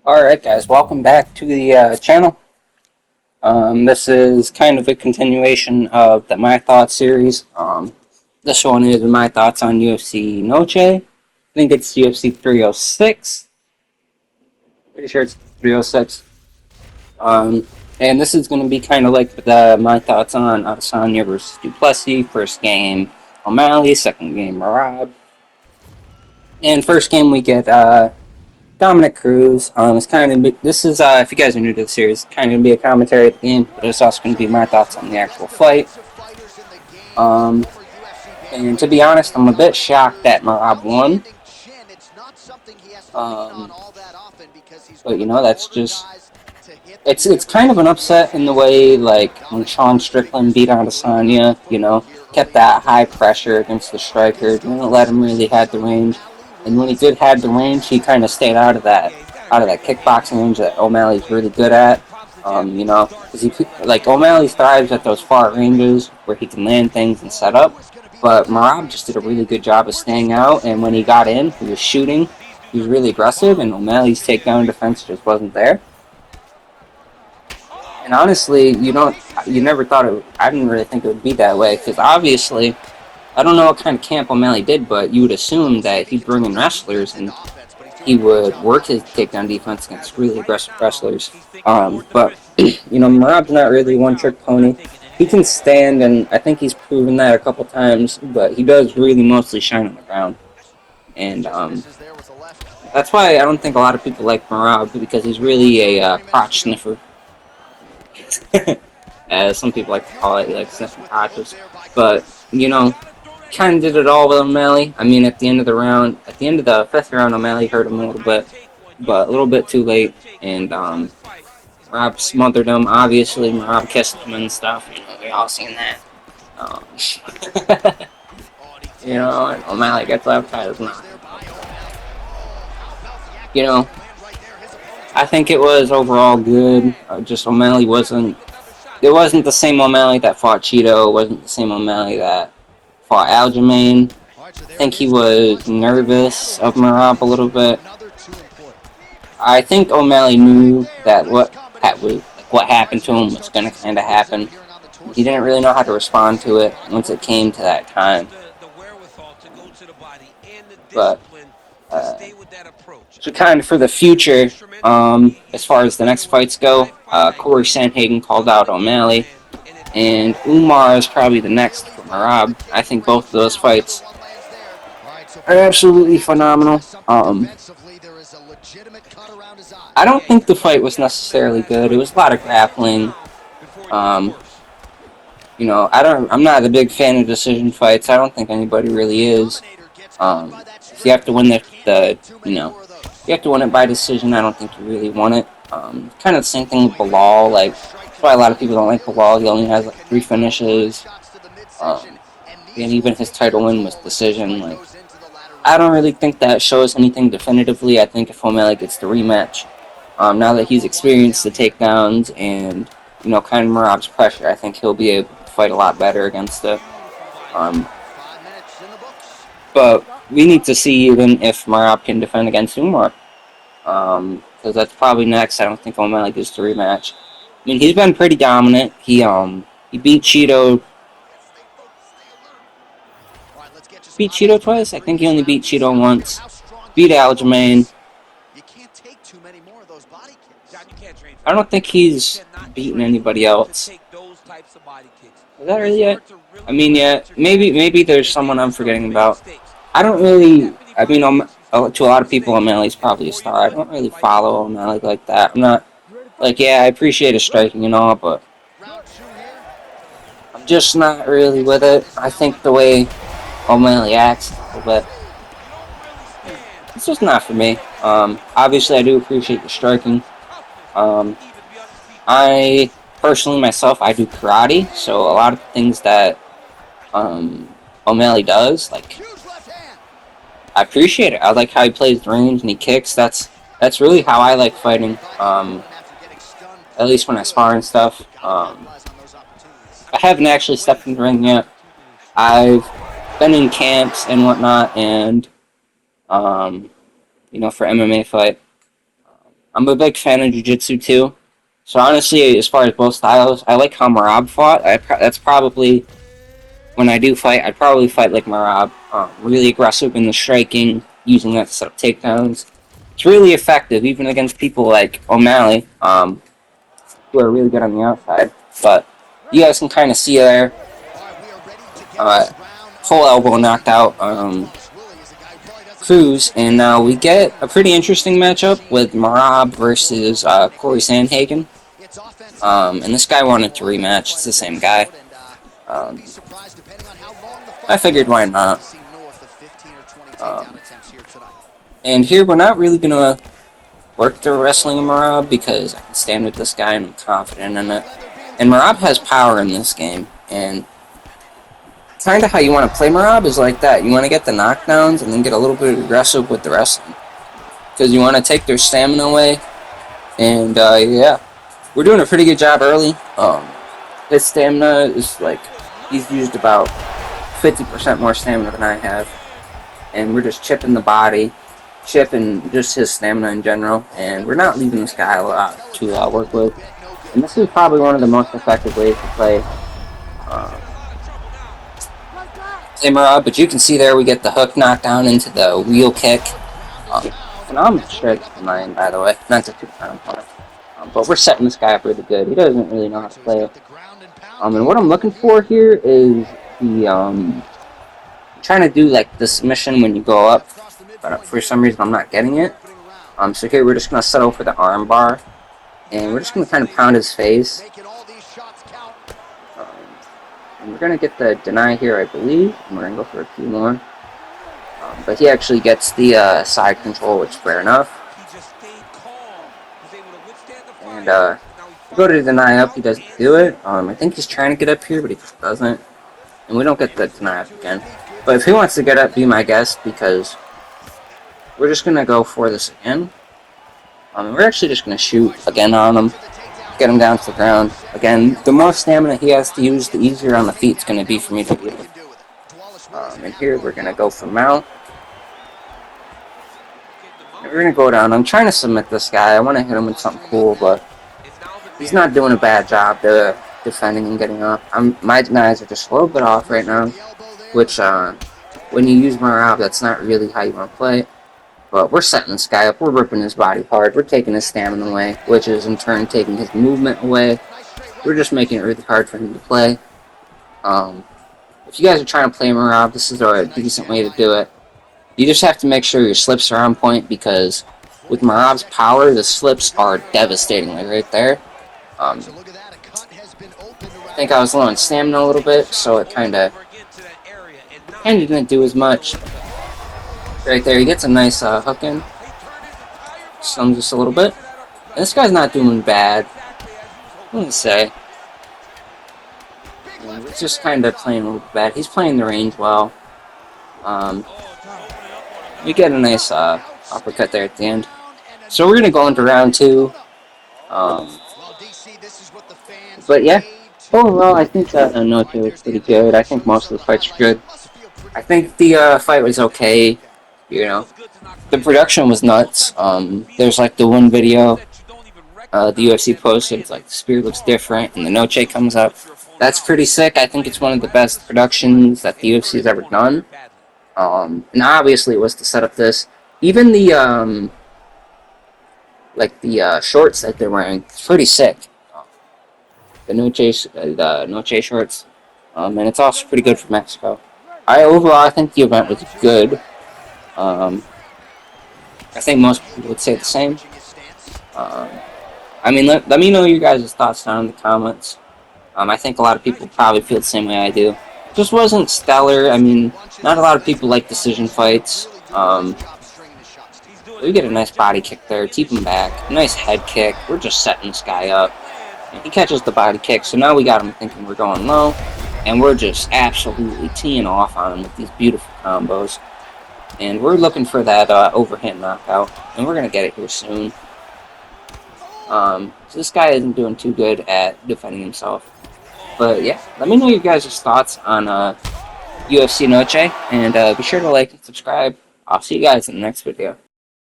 Alright guys, welcome back to the channel. This is kind of a continuation of the My Thoughts series. This one is my thoughts on UFC Noche. I think it's UFC 306. Pretty sure it's 306. And this is going to be kind of like my thoughts on Adesanya versus Duplessis. First game O'Malley, second game Marab. And first game we get Dominic Cruz. It's kind of this is if you guys are new to the series, kind of gonna be a commentary at the game, but it's also gonna be my thoughts on the actual fight. Um, and to be honest, I'm a bit shocked that Marab won. Um, but that's just it's kind of an upset in the way like when Sean Strickland beat Adesanya, kept that high pressure against the striker, didn't let him really have the range, and when he did have the range, he kind of stayed out of that kickboxing range that O'Malley's really good at. Because he like O'Malley thrives at those far ranges where he can land things and set up, but Marab just did a really good job of staying out, and when he got in, he was shooting, he was really aggressive, and O'Malley's takedown defense just wasn't there. And honestly, you never thought it. I didn't really think it would be that way because obviously, I don't know what kind of camp O'Malley did, but you would assume that he'd bring in wrestlers and he would work his takedown defense against really aggressive wrestlers. But Marab's not really a one-trick pony. He can stand, and I think he's proven that a couple times. But he does really mostly shine on the ground, and that's why I don't think a lot of people like Marab because he's really a crotch sniffer. As some people like to call it, like sniffing crotches. But kind of did it all with O'Malley. I mean, at the end of the fifth round, O'Malley hurt him a little bit, but a little bit too late, and Rob smothered him. Obviously, Rob kissed him and stuff. We all seen that. Um, and O'Malley gets left by his mouth. You know, I think it was overall good. Just O'Malley wasn't. It wasn't the same O'Malley that fought Cheeto. It wasn't the same O'Malley that fought Aljamain. I think he was nervous of Marab a little bit. I think O'Malley knew that what happened to him was going to kind of happen. He didn't really know how to respond to it once it came to that time. But so kind of for the future, as far as the next fights go, Corey Sandhagen called out O'Malley, and Umar is probably the next for Marab. I think both of those fights are absolutely phenomenal. I don't think the fight was necessarily good. It was a lot of grappling. Um, I'm not a big fan of decision fights. I don't think anybody really is. If you have to win you have to win it by decision. I don't think you really won it. Kind of the same thing with Bilal. Like, that's why a lot of people don't like Bilal. He only has like 3 finishes. And even his title win was decision. Like, I don't really think that shows anything definitively. I think if O'Malley gets the rematch, now that he's experienced the takedowns and kind of Marab's pressure, I think he'll be able to fight a lot better against it. But we need to see even if Marab can defend against Umar, because that's probably next. I don't think O'Malley gets the rematch. I mean, he's been pretty dominant. He beat Cheeto. Beat Cheeto twice. I think he only beat Cheeto once. Beat Aljamain. I don't think he's beaten anybody else. Is that really it? I mean, yeah, maybe there's someone I'm forgetting about. I don't really. I mean, to a lot of people, O'Malley's probably a star. I don't really follow O'Malley like that. I'm not like, yeah, I appreciate his striking and all, but I'm just not really with it. I think the way O'Malley acts a little bit, it's just not for me. Obviously, I do appreciate the striking. I personally myself, I do karate, so a lot of things that O'Malley does, like, I appreciate it. I like how he plays the range and he kicks. That's really how I like fighting. At least when I spar and stuff. I haven't actually stepped in the ring yet. I've been in camps and whatnot, and for MMA fight. I'm a big fan of Jiu-Jitsu too. So honestly, as far as both styles, I like how Marab fought. That's probably, when I do fight, I'd probably fight like Marab. Really aggressive in the striking, using that to set up takedowns. It's really effective, even against people like O'Malley, who are really good on the outside. But you guys can kind of see there, uh, full elbow knocked out Cruz, and now we get a pretty interesting matchup with Marab versus Corey Sandhagen. And this guy wanted to rematch. It's the same guy. Um, I figured why not. Um, and here we're not really gonna work the wrestling of Marab because I can stand with this guy and I'm confident in it. And Marab has power in this game, and kind of how you want to play Marab is like that. You want to get the knockdowns and then get a little bit aggressive with the wrestling, because you want to take their stamina away. And yeah, we're doing a pretty good job early. His stamina is like, he's used about 50% more stamina than I have, and we're just chipping the body, chipping just his stamina in general, and we're not leaving this guy a lot to work with. And this is probably one of the most effective ways to play Marab, but you can see there we get the hook knockdown into the wheel kick. Phenomenal strikes for mine, by the way, not to two-pound part. But we're setting this guy up really good. He doesn't really know how to play it. And what I'm looking for here is the trying to do like the submission when you go up, but for some reason I'm not getting it. So here we're just gonna settle for the arm bar, and we're just gonna kind of pound his face. And we're gonna get the deny here, I believe, and we're gonna go for a few more. But he actually gets the side control, which is fair enough. And go to deny up, he doesn't do it. I think he's trying to get up here, but he just doesn't. And we don't get the deny up again. But if he wants to get up, be my guest, because we're just going to go for this again. We're actually just going to shoot again on him, get him down to the ground. Again, the more stamina he has to use, the easier on the feet it's going to be for me to do it. And here we're going to go for mount. And we're going to go down. I'm trying to submit this guy. I want to hit him with something cool, but he's not doing a bad job defending and getting up. My denies are just a little bit off right now, which when you use Marab, that's not really how you want to play. But we're setting this guy up. We're ripping his body hard. We're taking his stamina away, which is in turn taking his movement away. We're just making it really hard for him to play. If you guys are trying to play Marab, this is a decent way to do it. You just have to make sure your slips are on point, because with Marab's power, the slips are devastating, like right there. I think I was low on stamina a little bit, so it kind of didn't do as much. Right there, he gets a nice hook in. Stuns just a little bit. And this guy's not doing bad. What do you say? Yeah, we're just kind of playing a little bad. He's playing the range well. We get a nice uppercut there at the end. So we're going to go into round 2. But yeah, overall I think that Noche was pretty good. I think most of the fights were good. I think the fight was okay. You know, the production was nuts. There's like the one video the UFC posted. It's like the spear looks different, and the Noche comes up. That's pretty sick. I think it's one of the best productions that the UFC has ever done. And obviously it was to set up this. Even the shorts that they're wearing, it's pretty sick. The Noche shorts, and it's also pretty good for Mexico. Overall, I think the event was good. I think most people would say the same. I mean, let me know your guys' thoughts down in the comments. I think a lot of people probably feel the same way I do. Just wasn't stellar. I mean, not a lot of people like decision fights. We get a nice body kick there, keep him back. A nice head kick. We're just setting this guy up. And he catches the body kick, so now we got him thinking we're going low. And we're just absolutely teeing off on him with these beautiful combos. And we're looking for that overhand knockout. And we're going to get it here soon. So this guy isn't doing too good at defending himself. But yeah, let me know your guys' thoughts on UFC Noche. And be sure to like and subscribe. I'll see you guys in the next video.